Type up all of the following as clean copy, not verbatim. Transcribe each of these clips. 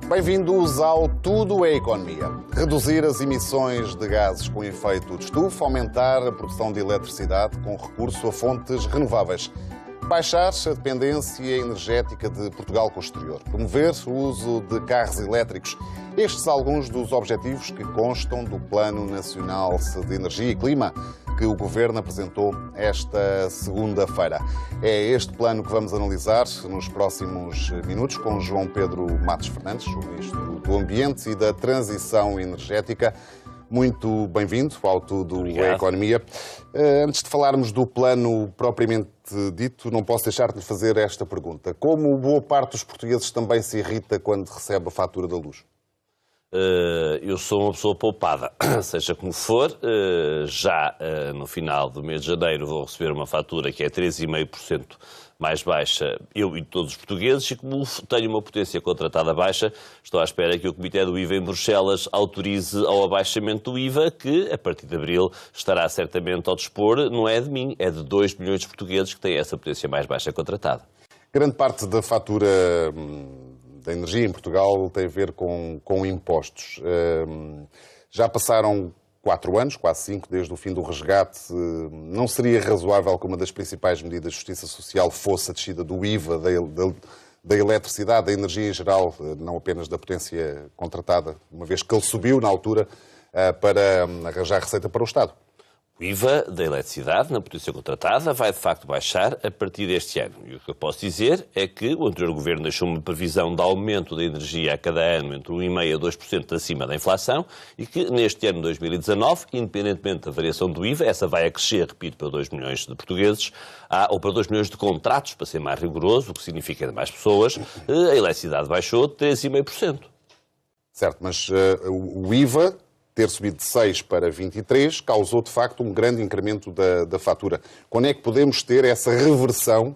Bem-vindos ao Tudo é Economia. Reduzir as emissões de gases com efeito de estufa, aumentar a produção de eletricidade com recurso a fontes renováveis, baixar a dependência energética de Portugal com o exterior, promover o uso de carros elétricos. Estes são alguns dos objetivos que constam do Plano Nacional de Energia e Clima que o Governo apresentou esta segunda-feira. É este plano que vamos analisar nos próximos minutos com João Pedro Matos Fernandes, o Ministro do Ambiente e da Transição Energética. Muito bem-vindo ao Tudo é Economia. Antes de falarmos do plano propriamente dito, não posso deixar de lhe fazer esta pergunta. Como boa parte dos portugueses também se irrita quando recebe a fatura da luz? Eu sou uma pessoa poupada, seja como for, já no final do mês de janeiro vou receber uma fatura que é 3,5% mais baixa, eu e todos os portugueses, e como tenho uma potência contratada baixa, estou à espera que o Comitê do IVA em Bruxelas autorize ao abaixamento do IVA, que a partir de abril estará certamente ao dispor, não é de mim, é de 2 milhões de portugueses que têm essa potência mais baixa contratada. Grande parte da fatura da energia em Portugal tem a ver com impostos. Já passaram 4 anos, quase 5, desde o fim do resgate. Não seria razoável que uma das principais medidas de justiça social fosse a descida do IVA, da eletricidade, da energia em geral, não apenas da potência contratada, uma vez que ele subiu na altura para arranjar receita para o Estado? O IVA da eletricidade na potência contratada vai, de facto, baixar a partir deste ano. E o que eu posso dizer é que o anterior Governo deixou uma previsão de aumento da energia a cada ano entre 1,5% e 2% acima da inflação e que neste ano 2019, independentemente da variação do IVA, essa vai a crescer, repito, para 2 milhões de portugueses, ou para 2 milhões de contratos, para ser mais rigoroso, o que significa ainda mais pessoas, a eletricidade baixou de 3,5%. Certo, mas o IVA ter subido de 6 para 23 causou, de facto, um grande incremento da fatura. Quando é que podemos ter essa reversão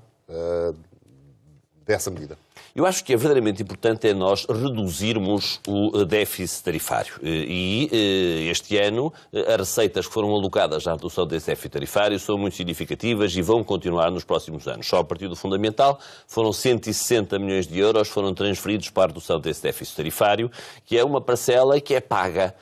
dessa medida? Eu acho que é verdadeiramente importante é nós reduzirmos o déficit tarifário. E este ano as receitas que foram alocadas à redução desse déficit tarifário são muito significativas e vão continuar nos próximos anos. Só a partir do fundamental foram 160 milhões de euros foram transferidos para a redução desse déficit tarifário, que é uma parcela que é paga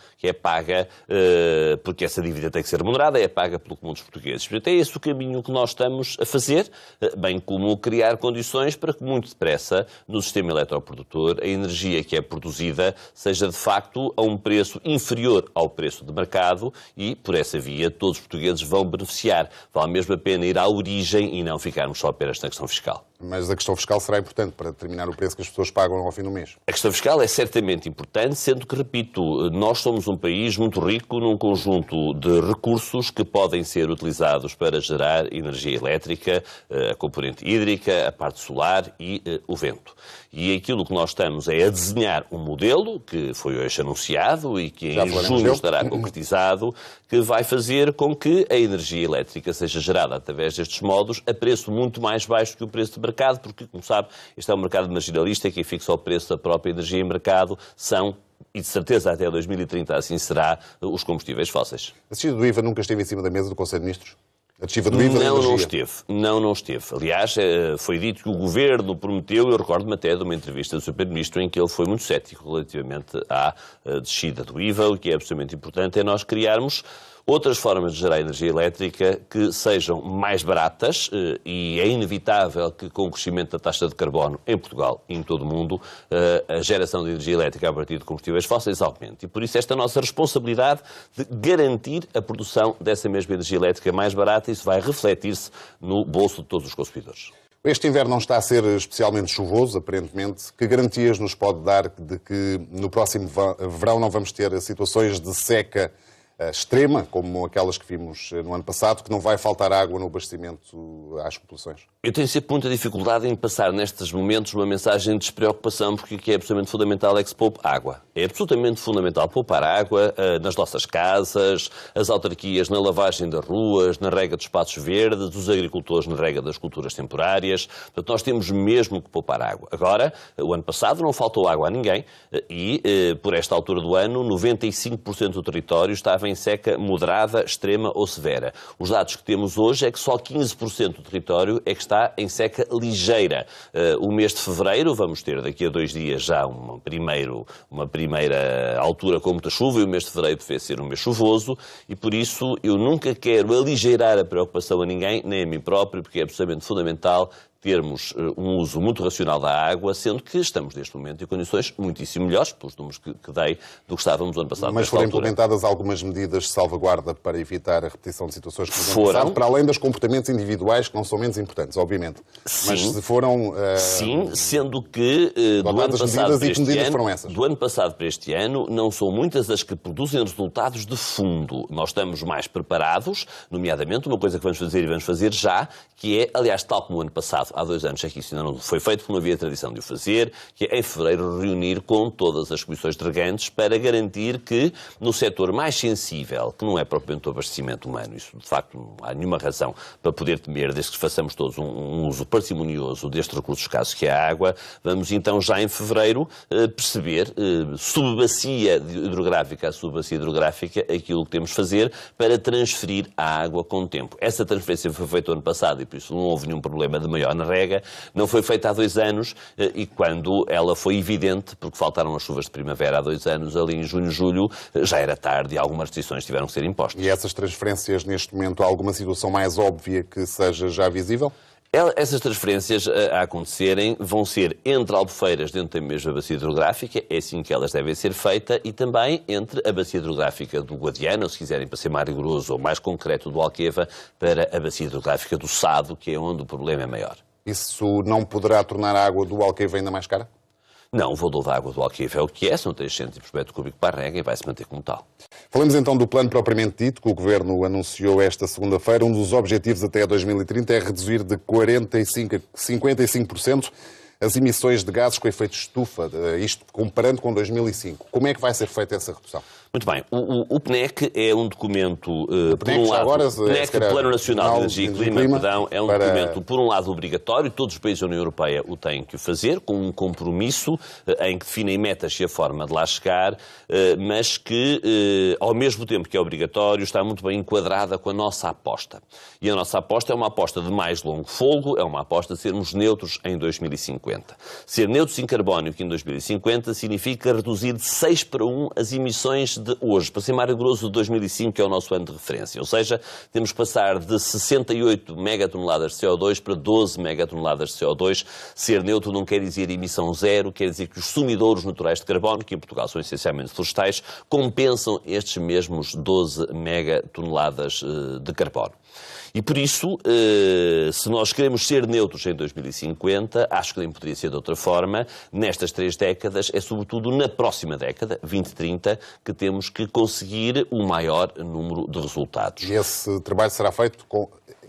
porque essa dívida tem que ser remunerada, é paga pelo comum dos portugueses. Portanto, é esse o caminho que nós estamos a fazer, bem como criar condições para que muito depressa no sistema eletroprodutor a energia que é produzida seja de facto a um preço inferior ao preço de mercado e, por essa via, todos os portugueses vão beneficiar. Vale mesmo a pena ir à origem e não ficarmos só apenas na questão fiscal. Mas a questão fiscal será importante para determinar o preço que as pessoas pagam ao fim do mês. A questão fiscal é certamente importante, sendo que, repito, nós somos um país muito rico num conjunto de recursos que podem ser utilizados para gerar energia elétrica, a componente hídrica, a parte solar e o vento. E aquilo que nós estamos é a desenhar um modelo, que foi hoje anunciado e que em junho estará concretizado, que vai fazer com que a energia elétrica seja gerada através destes modos a preço muito mais baixo que o preço de mercado, porque, como sabe, este é um mercado marginalista e quem fixa o preço da própria energia em mercado são, e de certeza até 2030 assim será, os combustíveis fósseis. A descida do IVA nunca esteve em cima da mesa do Conselho de Ministros? A descida do IVA da energia? Não esteve. Aliás, foi dito que o Governo prometeu, eu recordo-me até de uma entrevista do Sr. Primeiro-Ministro em que ele foi muito cético relativamente à descida do IVA. O que é absolutamente importante é nós criarmos outras formas de gerar energia elétrica que sejam mais baratas e é inevitável que com o crescimento da taxa de carbono em Portugal e em todo o mundo a geração de energia elétrica a partir de combustíveis fósseis aumente. E por isso esta nossa responsabilidade de garantir a produção dessa mesma energia elétrica mais barata, isso vai refletir-se no bolso de todos os consumidores. Este inverno não está a ser especialmente chuvoso, aparentemente. Que garantias nos pode dar de que no próximo verão não vamos ter situações de seca extrema, como aquelas que vimos no ano passado, que não vai faltar água no abastecimento às populações? Eu tenho sempre muita dificuldade em passar nestes momentos uma mensagem de despreocupação, porque o que é absolutamente fundamental é que se poupe água. É absolutamente fundamental poupar água nas nossas casas, as autarquias na lavagem das ruas, na rega de espaços verdes, os agricultores na rega das culturas temporárias. Portanto, nós temos mesmo que poupar água. Agora, o ano passado não faltou água a ninguém e, por esta altura do ano, 95% do território estava em seca moderada, extrema ou severa. Os dados que temos hoje é que só 15% do território é que está em seca ligeira. O mês de fevereiro, vamos ter daqui a 2 dias já uma primeira altura com muita chuva, e o mês de fevereiro deve ser um mês chuvoso, e por isso eu nunca quero aligeirar a preocupação a ninguém, nem a mim próprio, porque é absolutamente fundamental termos um uso muito racional da água, sendo que estamos neste momento em condições muitíssimo melhores, pelos números que dei, do que estávamos no ano passado. Mas foram implementadas algumas medidas de salvaguarda para evitar a repetição de situações que foram, para além dos comportamentos individuais, que não são menos importantes, obviamente. Sim, mas se foram... sim, sendo que do ano passado para este ano não são muitas as que produzem resultados de fundo. Nós estamos mais preparados, nomeadamente uma coisa que vamos fazer e vamos fazer já, que é, aliás, tal como o ano passado, há 2 anos é que isso ainda não foi feito, porque não havia tradição de o fazer, que é em fevereiro reunir com todas as comissões regantes para garantir que no setor mais sensível, que não é propriamente o abastecimento humano, isso de facto não há nenhuma razão para poder temer, desde que façamos todos um uso parcimonioso deste recurso escasso que é a água, vamos então já em fevereiro perceber, subbacia hidrográfica a subbacia hidrográfica, aquilo que temos de fazer para transferir a água com o tempo. Essa transferência foi feita ano passado e por isso não houve nenhum problema de maior na rega, não foi feita há 2 anos e quando ela foi evidente, porque faltaram as chuvas de primavera há 2 anos, ali em junho, julho, já era tarde e algumas restrições tiveram que ser impostas. E essas transferências, neste momento, há alguma situação mais óbvia que seja já visível? Essas transferências a acontecerem vão ser entre albufeiras dentro da mesma bacia hidrográfica, é assim que elas devem ser feitas, e também entre a bacia hidrográfica do Guadiana, ou se quiserem para ser mais rigoroso ou mais concreto do Alqueva, para a bacia hidrográfica do Sado, que é onde o problema é maior. Isso não poderá tornar a água do Alqueva ainda mais cara? Não, o valor da água do Alqueva é o que é, são 3 cêntimos por metro cúbico para a rega e vai se manter como tal. Falamos então do plano propriamente dito, que o Governo anunciou esta segunda-feira. Um dos objetivos até 2030 é reduzir de 45% a 55% as emissões de gases com efeito estufa, isto comparando com 2005. Como é que vai ser feita essa redução? Muito bem. O PNEC é um documento, por um lado, o PNEC, Plano Nacional de Energia e Clima, é um documento, por um lado, obrigatório, todos os países da União Europeia o têm que o fazer, com um compromisso em que definem metas e a forma de lá chegar, mas que, ao mesmo tempo que é obrigatório, está muito bem enquadrada com a nossa aposta. E a nossa aposta é uma aposta de mais longo fogo, é uma aposta de sermos neutros em 2050. Ser neutros em carbónio em 2050 significa reduzir de 6 para 1 as emissões de hoje, para ser mais rigoroso, de 2005, que é o nosso ano de referência. Ou seja, temos que passar de 68 megatoneladas de CO2 para 12 megatoneladas de CO2. Ser neutro não quer dizer emissão zero, quer dizer que os sumidouros naturais de carbono, que em Portugal são essencialmente florestais, compensam estes mesmos 12 megatoneladas de carbono. E por isso, se nós queremos ser neutros em 2050, acho que nem poderia ser de outra forma, nestas 3 décadas, é sobretudo na próxima década, 2030, que temos que conseguir o maior número de resultados. E esse trabalho será feito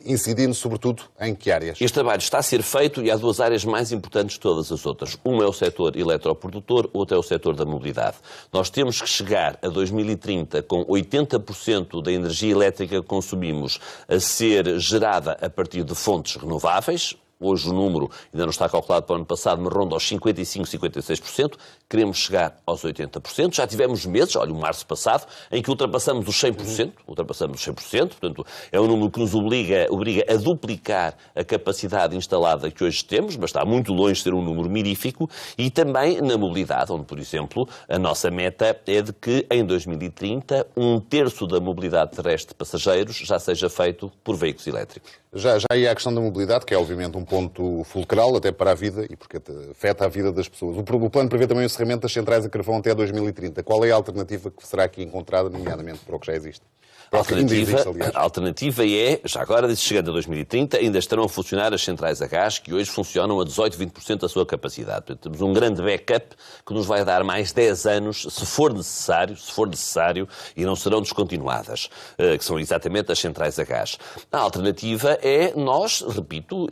incidindo sobretudo em que áreas? Este trabalho está a ser feito e há 2 áreas mais importantes de todas as outras. Uma é o setor eletroprodutor, outra é o setor da mobilidade. Nós temos que chegar a 2030 com 80% da energia elétrica que consumimos a ser gerada a partir de fontes renováveis. Hoje o número ainda não está calculado para o ano passado, mas ronda aos 55%, 56%. Queremos chegar aos 80%. Já tivemos meses, olha, o março passado, em que ultrapassamos os 100%. Portanto, é um número que nos obriga a duplicar a capacidade instalada que hoje temos, mas está muito longe de ser um número mirífico. E também na mobilidade, onde, por exemplo, a nossa meta é de que em 2030 1/3 da mobilidade terrestre de passageiros já seja feito por veículos elétricos. Já aí há a questão da mobilidade, que é obviamente um ponto fulcral até para a vida e porque afeta a vida das pessoas. O plano prevê também o encerramento das centrais a carvão até 2030. Qual é a alternativa que será aqui encontrada, nomeadamente para o que já existe? A alternativa é, já agora, chegando a 2030, ainda estarão a funcionar as centrais a gás, que hoje funcionam a 18, 20% da sua capacidade. Portanto, temos um grande backup que nos vai dar mais 10 anos, se for necessário, e não serão descontinuadas, que são exatamente as centrais a gás. A alternativa é nós, repito,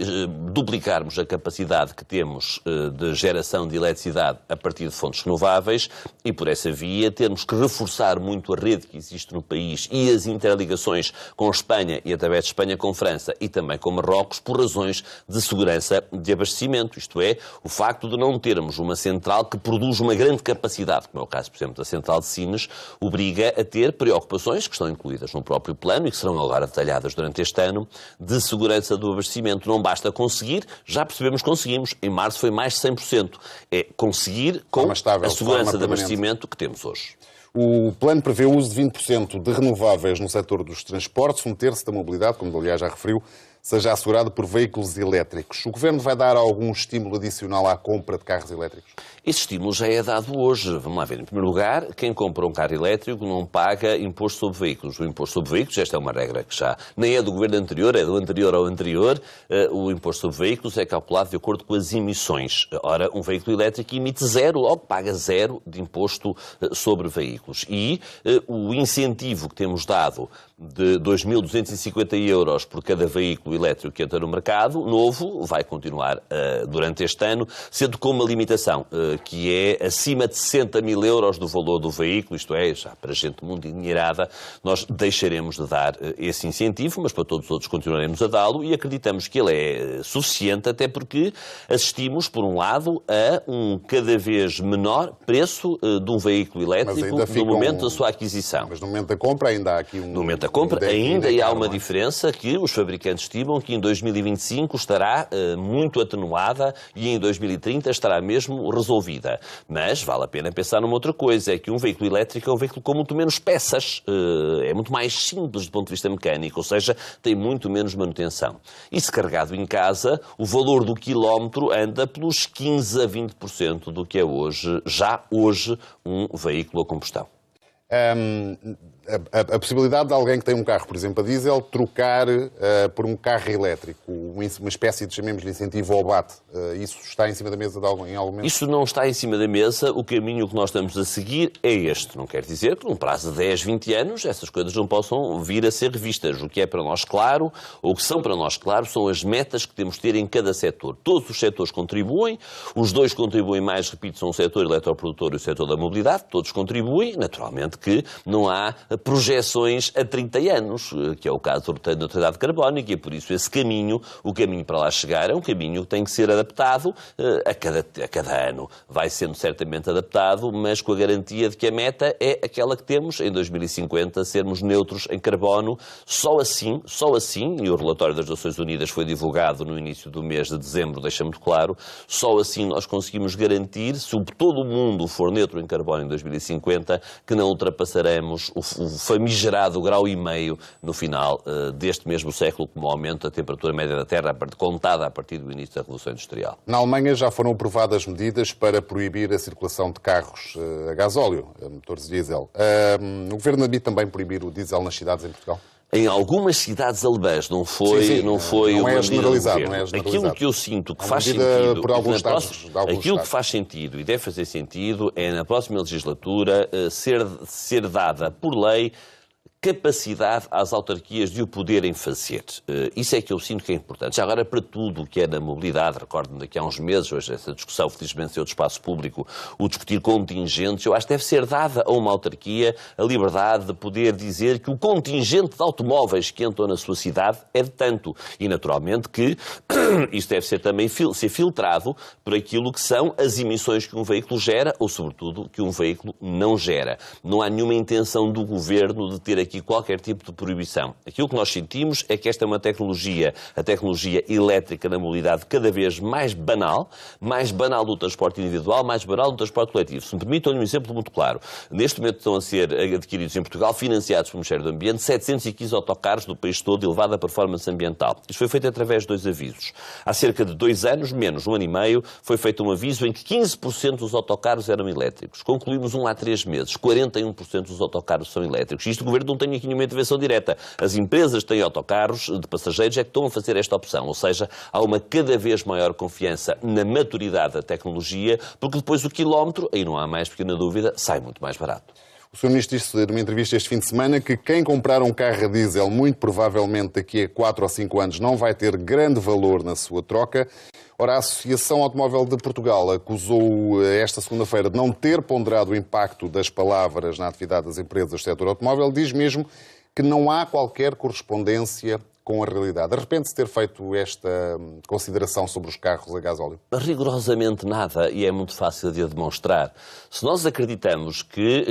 duplicarmos a capacidade que temos de geração de eletricidade a partir de fontes renováveis e, por essa via, termos que reforçar muito a rede que existe no país e as interligações com Espanha e, através de Espanha, com França e também com Marrocos, por razões de segurança de abastecimento. Isto é, o facto de não termos uma central que produz uma grande capacidade, como é o caso, por exemplo, da central de Sines, obriga a ter preocupações que estão incluídas no próprio plano e que serão agora detalhadas durante este ano, de segurança do abastecimento. Não basta conseguir, já percebemos que conseguimos. Em março foi mais de 100%. É conseguir com a segurança de abastecimento que temos hoje. O plano prevê o uso de 20% de renováveis no setor dos transportes, um terço da mobilidade, como aliás já referiu, seja assegurado por veículos elétricos. O Governo vai dar algum estímulo adicional à compra de carros elétricos? Esse estímulo já é dado hoje. Vamos lá ver. Em primeiro lugar, quem compra um carro elétrico não paga imposto sobre veículos. O imposto sobre veículos, esta é uma regra que já nem é do Governo anterior, é do anterior ao anterior. O imposto sobre veículos é calculado de acordo com as emissões. Ora, um veículo elétrico emite zero, logo paga zero de imposto sobre veículos. E o incentivo que temos dado de 2.250 euros por cada veículo elétrico que entra no mercado, novo, vai continuar durante este ano, sendo com uma limitação, que é acima de 60 mil euros do valor do veículo, isto é, já para gente muito endinheirada, nós deixaremos de dar esse incentivo, mas para todos os outros continuaremos a dá-lo e acreditamos que ele é suficiente, até porque assistimos, por um lado, a um cada vez menor preço de um veículo elétrico no momento da sua aquisição. Mas no momento da compra ainda há aqui um... No momento da compra ainda há uma diferença que os fabricantes estimam que em 2025 estará muito atenuada e em 2030 estará mesmo resolvida. Mas vale a pena pensar numa outra coisa, é que um veículo elétrico é um veículo com muito menos peças, é muito mais simples do ponto de vista mecânico, ou seja, tem muito menos manutenção. E se carregado em casa, o valor do quilómetro anda pelos 15% a 20% do que é hoje, já hoje, um veículo a combustão. A possibilidade de alguém que tem um carro, por exemplo, a diesel, trocar por um carro elétrico, uma espécie de, chamemos-lhe, incentivo ao bate, isso está em cima da mesa em algum momento? Isso não está em cima da mesa. O caminho que nós estamos a seguir é este. Não quer dizer que num prazo de 10, 20 anos essas coisas não possam vir a ser revistas. O que é para nós claro, ou que são para nós claro, são as metas que temos de ter em cada setor. Todos os setores contribuem, os dois contribuem mais, repito, são o setor eletroprodutor e o setor da mobilidade, todos contribuem, naturalmente que não há projeções a 30 anos, que é o caso da neutralidade carbónica, e por isso esse caminho, o caminho para lá chegar, é um caminho que tem que ser adaptado a cada ano. Vai sendo certamente adaptado, mas com a garantia de que a meta é aquela que temos em 2050, sermos neutros em carbono. Só assim, e o relatório das Nações Unidas foi divulgado no início do mês de dezembro, deixa muito claro, só assim nós conseguimos garantir, se todo o mundo for neutro em carbono em 2050, que não ultrapassaremos o famigerado grau e meio no final deste mesmo século, como aumento da temperatura média da Terra, contada a partir do início da Revolução Industrial. Na Alemanha já foram aprovadas medidas para proibir a circulação de carros a gasóleo, a motores diesel. O Governo admite também proibir o diesel nas cidades em Portugal? Em algumas cidades alemãs não foi não uma é generalizado, medida do governo. Aquilo que eu sinto que faz sentido, aquilo que faz sentido e deve fazer sentido é na próxima legislatura ser dada por lei capacidade às autarquias de o poderem fazer. Isso é que eu sinto que é importante. Já agora, para tudo o que é na mobilidade, recordo-me daqui a uns meses, hoje essa discussão, felizmente, saiu do espaço público, o discutir contingentes, eu acho que deve ser dada a uma autarquia a liberdade de poder dizer que o contingente de automóveis que entram na sua cidade é de tanto. E, naturalmente, que isso deve ser também ser filtrado por aquilo que são as emissões que um veículo gera ou, sobretudo, que um veículo não gera. Não há nenhuma intenção do Governo de ter aqui qualquer tipo de proibição. Aquilo que nós sentimos é que esta é uma tecnologia, a tecnologia elétrica na mobilidade, cada vez mais banal do transporte individual, mais banal do transporte coletivo. Se me permitam um exemplo muito claro. Neste momento estão a ser adquiridos em Portugal, financiados pelo Ministério do Ambiente, 715 autocarros do país todo de elevada performance ambiental. Isto foi feito através de 2 avisos. Há cerca de 2 anos, menos 1 ano e meio, foi feito um aviso em que 15% dos autocarros eram elétricos. Concluímos há 3 meses. 41% dos autocarros são elétricos. Isto o Governo não tem aqui nenhuma intervenção direta. As empresas que têm autocarros de passageiros é que estão a fazer esta opção. Ou seja, há uma cada vez maior confiança na maturidade da tecnologia, porque depois o quilómetro, aí não há mais pequena dúvida, sai muito mais barato. O Sr. Ministro disse numa entrevista este fim de semana que quem comprar um carro a diesel, muito provavelmente daqui a 4 ou 5 anos, não vai ter grande valor na sua troca. Ora, a Associação Automóvel de Portugal acusou esta segunda-feira de não ter ponderado o impacto das palavras na atividade das empresas do setor automóvel. Diz mesmo que não há qualquer correspondência com a realidade. Arrepende-se de ter feito esta consideração sobre os carros a gasóleo? Rigorosamente nada, e é muito fácil de a demonstrar. Se nós acreditamos que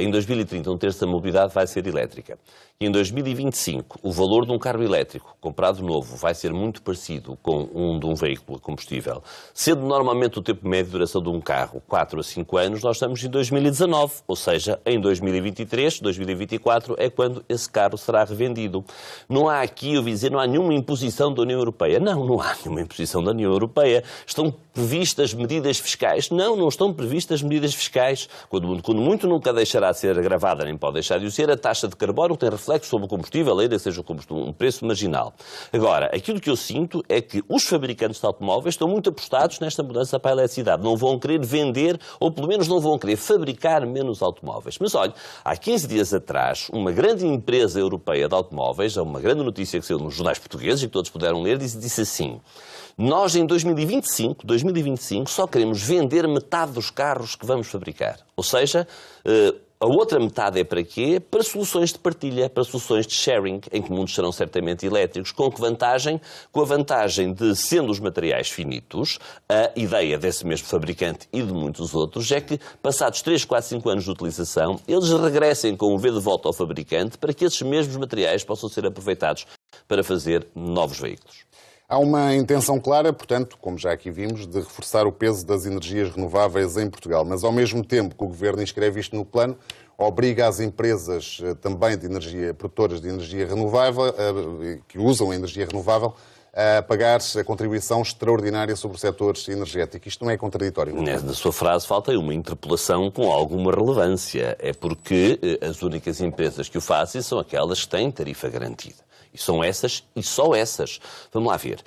em 2030 um terço da mobilidade vai ser elétrica, e em 2025 o valor de um carro elétrico comprado novo vai ser muito parecido com de um veículo a combustível, sendo normalmente o tempo médio de duração de um carro 4 a 5 anos, nós estamos em 2019, ou seja, em 2023, 2024 é quando esse carro será revendido. Não há aqui, eu ouvi dizer, não há nenhuma imposição da União Europeia. Não há nenhuma imposição da União Europeia. Estão previstas medidas fiscais? Não estão previstas medidas fiscais. Quando muito nunca deixará de ser agravada, nem pode deixar de o ser, a taxa de carbono tem reflexo sobre o combustível, ainda que seja um preço marginal. Agora, aquilo que eu sinto é que os fabricantes de automóveis estão muito apostados nesta mudança para a eletricidade. Não vão querer vender, ou pelo menos não vão querer fabricar menos automóveis. Mas olha, há 15 dias atrás, uma grande empresa europeia de automóveis, uma grande notícia que saiu nos jornais portugueses e que todos puderam ler, disse assim: nós em 2025 só queremos vender metade dos carros que vamos fabricar. Ou seja, a outra metade é para quê? Para soluções de partilha, para soluções de sharing, em que muitos serão certamente elétricos. Com que vantagem? Com a vantagem de, sendo os materiais finitos, a ideia desse mesmo fabricante e de muitos outros é que, passados 3, 4, 5 anos de utilização, eles regressem com o V de volta ao fabricante para que esses mesmos materiais possam ser aproveitados para fazer novos veículos. Há uma intenção clara, portanto, como já aqui vimos, de reforçar o peso das energias renováveis em Portugal. Mas, ao mesmo tempo que o Governo inscreve isto no plano, obriga as empresas também produtoras de energia renovável, que usam a energia renovável, a pagar a contribuição extraordinária sobre o setor energético. Isto não é contraditório? Na sua frase falta aí uma interpelação com alguma relevância. É porque as únicas empresas que o fazem são aquelas que têm tarifa garantida. E são essas e só essas. Vamos lá ver.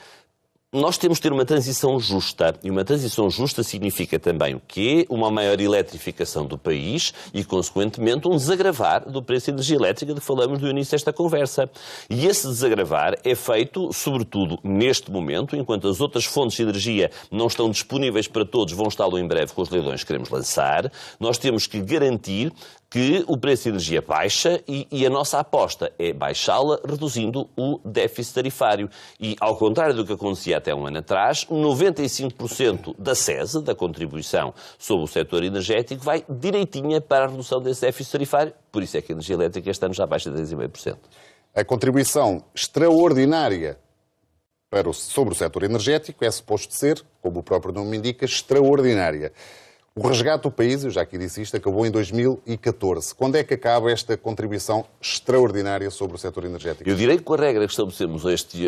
Nós temos de ter uma transição justa, e uma transição justa significa também o quê? Uma maior eletrificação do país e, consequentemente, um desagravar do preço de energia elétrica de que falamos no início desta conversa. E esse desagravar é feito, sobretudo, neste momento, enquanto as outras fontes de energia não estão disponíveis para todos, vão estar em breve com os leilões que queremos lançar. Nós temos que garantir que o preço de energia baixa e a nossa aposta é baixá-la reduzindo o déficit tarifário. E, ao contrário do que acontecia até um ano atrás, 95% da SES, da contribuição sobre o setor energético, vai direitinha para a redução desse déficit tarifário. Por isso é que a energia elétrica este ano já baixa de 10,5%. A contribuição extraordinária sobre o setor energético é suposto ser, como o próprio nome indica, extraordinária. O resgate do país, eu já aqui disse isto, acabou em 2014. Quando é que acaba esta contribuição extraordinária sobre o setor energético? Eu direi que com a regra que estabelecemos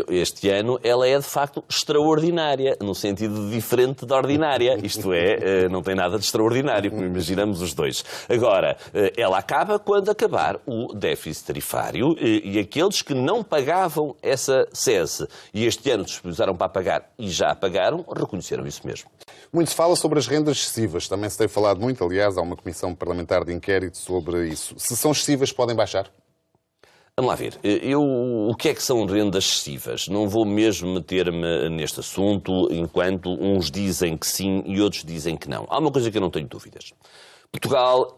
este ano, ela é de facto extraordinária, no sentido diferente da ordinária. Isto é, não tem nada de extraordinário, como imaginamos os dois. Agora, ela acaba quando acabar o déficit tarifário e aqueles que não pagavam essa SES e este ano disponibilizaram para pagar e já pagaram, reconheceram isso mesmo. Muito se fala sobre as rendas excessivas. Também se tem falado muito, aliás, há uma comissão parlamentar de inquérito sobre isso. Se são excessivas, podem baixar? Vamos lá ver. O que é que são rendas excessivas? Não vou mesmo meter-me neste assunto, enquanto uns dizem que sim e outros dizem que não. Há uma coisa que eu não tenho dúvidas. Portugal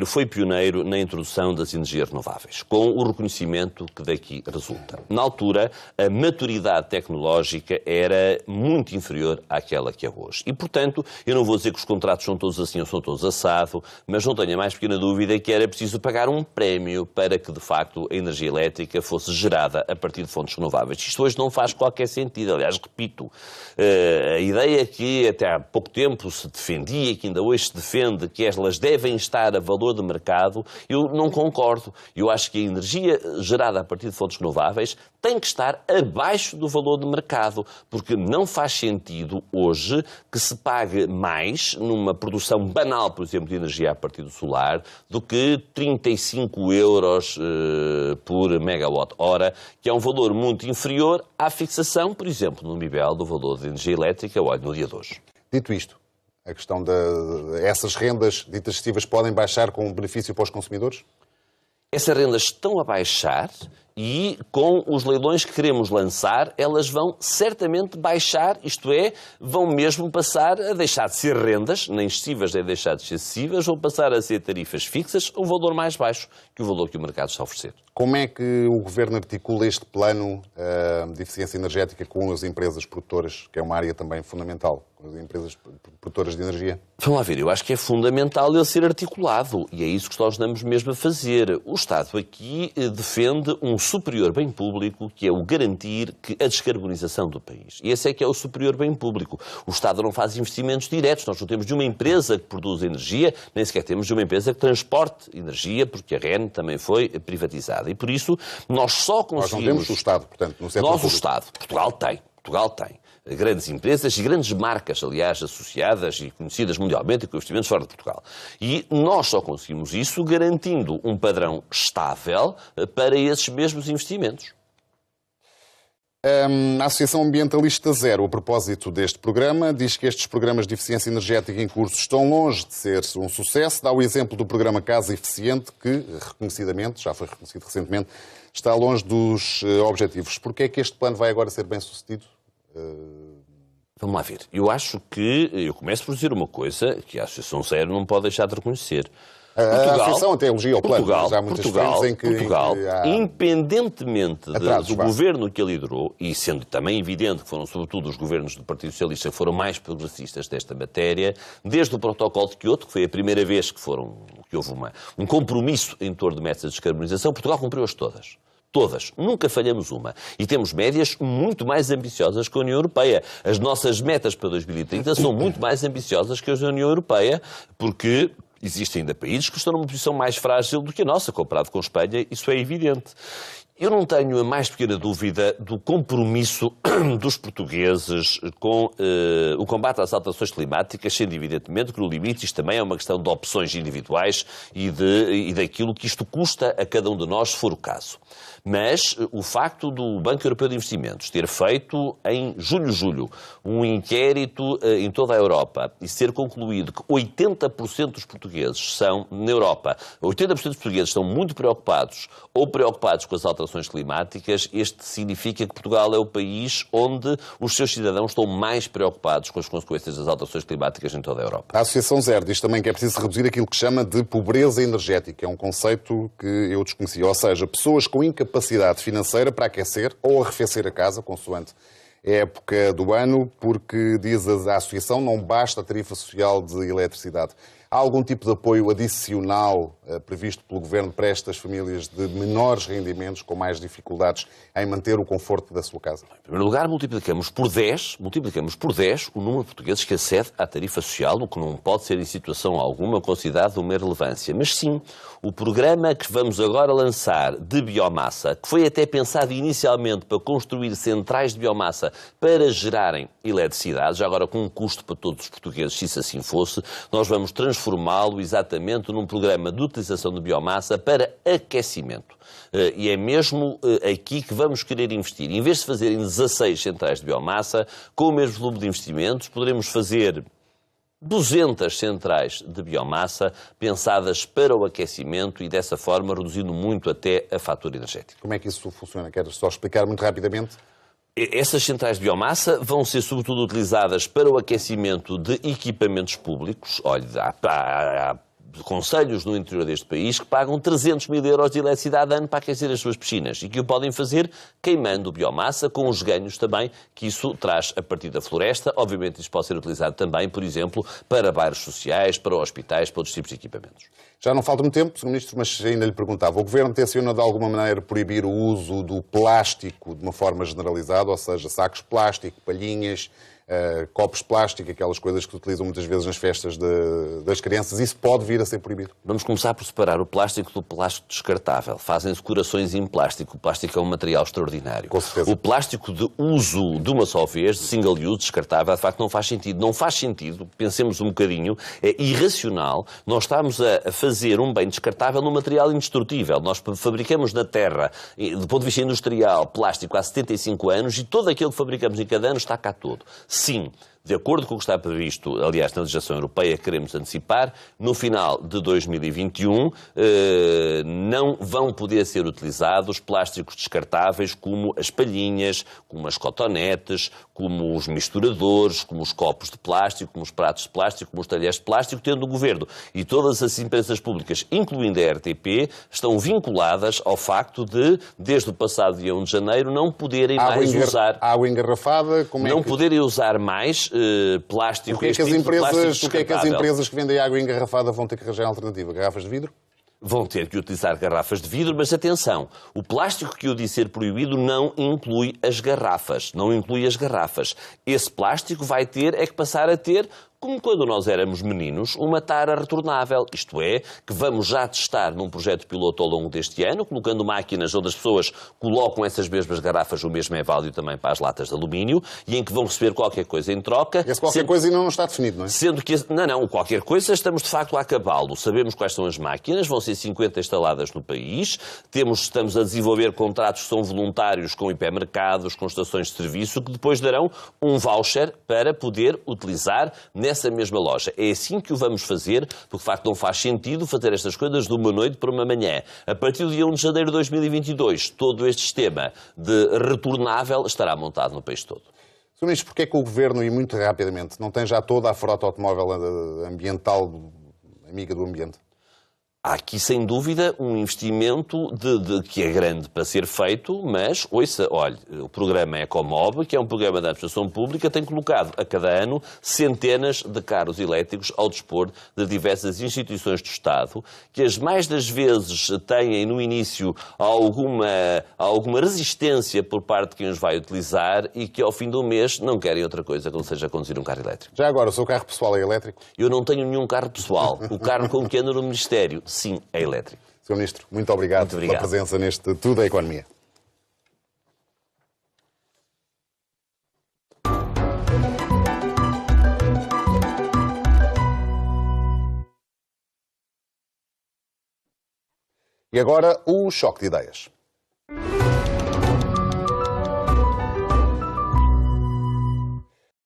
foi pioneiro na introdução das energias renováveis, com o reconhecimento que daqui resulta. Na altura, a maturidade tecnológica era muito inferior àquela que é hoje. E, portanto, eu não vou dizer que os contratos são todos assim ou são todos assado, mas não tenho a mais pequena dúvida que era preciso pagar um prémio para que, de facto, a energia elétrica fosse gerada a partir de fontes renováveis. Isto hoje não faz qualquer sentido. Aliás, repito, a ideia que até há pouco tempo se defendia, que ainda hoje se defende, que elas devem estar a valor de mercado, eu não concordo. Eu acho que a energia gerada a partir de fontes renováveis tem que estar abaixo do valor de mercado, porque não faz sentido hoje que se pague mais numa produção banal, por exemplo, de energia a partir do solar, do que 35 euros por megawatt-hora, que é um valor muito inferior à fixação, por exemplo, no MIBEL do valor de energia elétrica, olha, no dia de hoje. Dito isto, A questão essas rendas ditas excessivas podem baixar com benefício para os consumidores? Essas rendas estão a baixar e, com os leilões que queremos lançar, elas vão certamente baixar, isto é, vão mesmo passar a deixar de ser rendas, nem excessivas nem deixar de ser excessivas, vão passar a ser tarifas fixas a um valor mais baixo que o valor que o mercado está a oferecer. Como é que o Governo articula este plano de eficiência energética com as empresas produtoras, que é uma área também fundamental, com as empresas produtoras de energia? Vamos lá ver, eu acho que é fundamental ele ser articulado e é isso que nós estamos mesmo a fazer. O Estado aqui defende um superior bem público, que é o garantir a descarbonização do país. E esse é que é o superior bem público. O Estado não faz investimentos diretos, nós não temos de uma empresa que produz energia, nem sequer temos de uma empresa que transporte energia, porque a REN também foi privatizada. E por isso nós só conseguimos... Nós não temos o Estado, portanto, no setor público. O Estado. Portugal tem. Grandes empresas e grandes marcas, aliás, associadas e conhecidas mundialmente com investimentos fora de Portugal. E nós só conseguimos isso garantindo um padrão estável para esses mesmos investimentos. A Associação Ambientalista Zero, a propósito deste programa, diz que estes programas de eficiência energética em curso estão longe de ser um sucesso. Dá o exemplo do programa Casa Eficiente, que, reconhecidamente, já foi reconhecido recentemente, está longe dos objetivos. Porquê é que este plano vai agora ser bem sucedido? Vamos lá ver. Eu acho que eu começo por dizer uma coisa que a Associação Zero não pode deixar de reconhecer. A Associação até elogia o plano, mas há muitas frentes em que há... independentemente do governo que ele liderou, e sendo também evidente que foram sobretudo os governos do Partido Socialista que foram mais progressistas desta matéria, desde o protocolo de Kyoto, que foi a primeira vez que houve um compromisso em torno de metas de descarbonização, Portugal cumpriu-as todas. Todas. Nunca falhamos uma. E temos médias muito mais ambiciosas que a União Europeia. As nossas metas para 2030 são muito mais ambiciosas que as da União Europeia, porque existem ainda países que estão numa posição mais frágil do que a nossa, comparado com a Espanha, isso é evidente. Eu não tenho a mais pequena dúvida do compromisso dos portugueses com o combate às alterações climáticas, sendo evidentemente que no limite isto também é uma questão de opções individuais e daquilo que isto custa a cada um de nós, se for o caso. Mas o facto do Banco Europeu de Investimentos ter feito em julho um inquérito em toda a Europa e ser concluído que 80% dos portugueses são, na Europa, 80% dos portugueses estão muito preocupados com as alterações climáticas, este significa que Portugal é o país onde os seus cidadãos estão mais preocupados com as consequências das alterações climáticas em toda a Europa. A Associação Zero diz também que é preciso reduzir aquilo que chama de pobreza energética. É um conceito que eu desconhecia. Ou seja, pessoas com incapacidade financeira para aquecer ou arrefecer a casa, consoante a época do ano, porque, diz a Associação, não basta a tarifa social de eletricidade. Há algum tipo de apoio adicional previsto pelo Governo para estas famílias de menores rendimentos, com mais dificuldades em manter o conforto da sua casa? Em primeiro lugar, multiplicamos por 10 o número de portugueses que acede à tarifa social, o que não pode ser em situação alguma considerado uma relevância. Mas sim, o programa que vamos agora lançar de biomassa, que foi até pensado inicialmente para construir centrais de biomassa para gerarem eletricidade, já agora com um custo para todos os portugueses, se isso assim fosse, nós vamos transformá-lo exatamente num programa de utilização de biomassa para aquecimento. E é mesmo aqui que vamos querer investir. Em vez de fazerem 16 centrais de biomassa, com o mesmo volume de investimentos, poderemos fazer 200 centrais de biomassa pensadas para o aquecimento e, dessa forma, reduzindo muito até a fatura energética. Como é que isso funciona? Queres só explicar muito rapidamente? Essas centrais de biomassa vão ser sobretudo utilizadas para o aquecimento de equipamentos públicos. Olha, há concelhos no interior deste país que pagam 300 mil euros de eletricidade ano para aquecer as suas piscinas e que o podem fazer queimando biomassa, com os ganhos também que isso traz a partir da floresta. Obviamente isso pode ser utilizado também, por exemplo, para bairros sociais, para hospitais, para outros tipos de equipamentos. Já não falta muito tempo, Sr. Ministro, mas ainda lhe perguntava. O Governo tenciona de alguma maneira proibir o uso do plástico de uma forma generalizada, ou seja, sacos de plástico, palhinhas, copos de plástico, aquelas coisas que se utilizam muitas vezes nas festas das crianças, isso pode vir a ser proibido? Vamos começar por separar o plástico do plástico descartável. Fazem-se corações em plástico. O plástico é um material extraordinário. Com certeza. O plástico de uso de uma só vez, de single use, descartável, de facto não faz sentido. Não faz sentido, pensemos um bocadinho, é irracional nós estamos a fazer um bem descartável num material indestrutível. Nós fabricamos na Terra, do ponto de vista industrial, plástico há 75 anos e todo aquilo que fabricamos em cada ano está cá todo. Sim, De acordo com o que está previsto, aliás, na legislação europeia, queremos antecipar, no final de 2021 não vão poder ser utilizados plásticos descartáveis como as palhinhas, como as cotonetes, como os misturadores, como os copos de plástico, como os pratos de plástico, como os talheres de plástico, tendo o Governo e todas as empresas públicas, incluindo a RTP, estão vinculadas ao facto de, desde o passado dia 1 de janeiro, não poderem mais usar... Água engarrafada, como não poderem usar mais plástico. O que é que as empresas que vendem água engarrafada vão ter que arranjar alternativa? Garrafas de vidro? Vão ter que utilizar garrafas de vidro, mas atenção, o plástico que eu disse ser proibido não inclui as garrafas. Não inclui as garrafas. Esse plástico vai ter é que passar a ter, como quando nós éramos meninos, uma tara retornável. Isto é, que vamos já testar num projeto piloto ao longo deste ano, colocando máquinas onde as pessoas colocam essas mesmas garrafas, o mesmo é válido também para as latas de alumínio, e em que vão receber qualquer coisa em troca. Esse qualquer coisa ainda não está definido, não é? Sendo que... Não, qualquer coisa estamos de facto a acabá-lo. Sabemos quais são as máquinas, vão ser 50 instaladas no país, estamos a desenvolver contratos que são voluntários com hipermercados, com estações de serviço, que depois darão um voucher para poder utilizar nessa mesma loja. É assim que o vamos fazer, porque de facto não faz sentido fazer estas coisas de uma noite para uma manhã. A partir do dia 1 de janeiro de 2022, todo este sistema de retornável estará montado no país todo. Sr. Ministro, porquê é que o Governo, e muito rapidamente, não tem já toda a frota automóvel ambiental amiga do ambiente? Há aqui, sem dúvida, um investimento que é grande para ser feito, mas, ouça, olha, o programa Ecomob, que é um programa da administração pública, tem colocado a cada ano centenas de carros elétricos ao dispor de diversas instituições do Estado, que as mais das vezes têm no início alguma resistência por parte de quem os vai utilizar e que ao fim do mês não querem outra coisa que não seja conduzir um carro elétrico. Já agora, o seu carro pessoal é elétrico? Eu não tenho nenhum carro pessoal. O carro com que ando no Ministério, sim, é elétrico. Sr. Ministro, muito obrigado pela presença neste Tudo é Economia. E agora o choque de ideias.